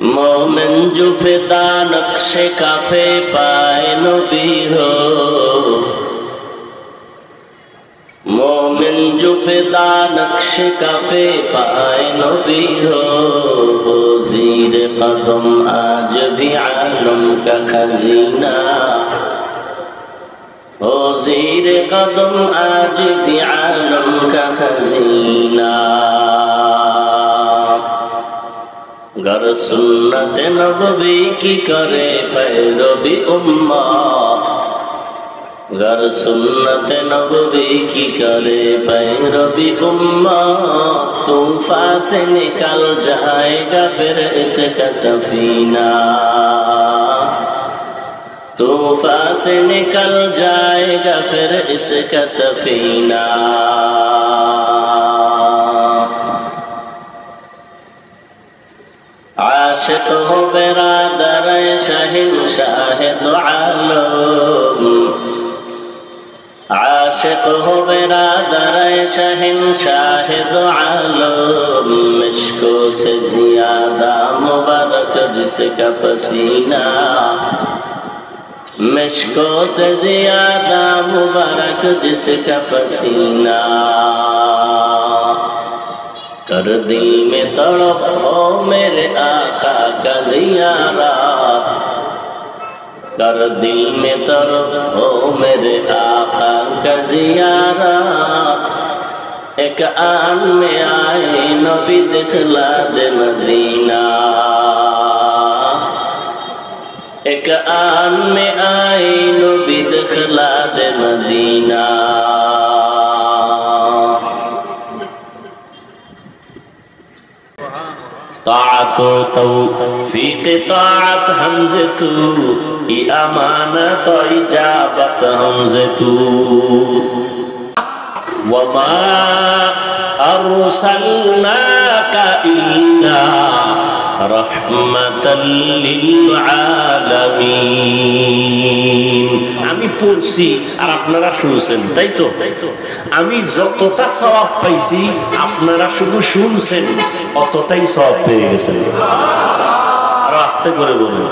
مومن جو فدا نقش کافے پائے نبی ہو، مومن جو فدا نقش کافے پائے نبی ہو، وہ زیر قدم آج بھی عالم کا خزینہ، وہ زیر قدم آج بھی عالم کا خزینہ۔ گر سنت نبوی کی کرے پیروی امت، گر سنت نبوی کی کرے پیروی امت، طوفان سے نکل جائے گا پھر اس کا سفینہ، طوفان سے نکل جائے گا پھر اس کا سفینہ۔ عاشق ہو برادر شہنشاہ دو عالم، عاشق ہو برادر شہنشاہ دو عالم، مشکوں سے زیادہ مبارک جس کا پسینہ، مشکوں سے زیادہ مبارک جس کا پسینہ۔ کر دل میں تڑپ ہو میرے آقا کا زیارت، کر دل میں تڑپ ہو میرے آقا کا زیارت، ایک آن میں آئے نبی دکھلا دے مدینہ، ایک آن میں آئے نبی دکھلا دے مدینہ۔ طاعت و توفیق طاعت حمزہ تو، ای امانت و اجابت حمزہ تو، وما ارسلناک الا رحمتا للعالمین۔ আমি পড়ছি আর আপনারা শুনছেন, তাই তো? আমি যতটা সওয়াব পাইছি আপনারা শুধু শুনছেন, অতটাই সওয়াব পেয়ে গেছেন। আর আস্তে করে বলুন।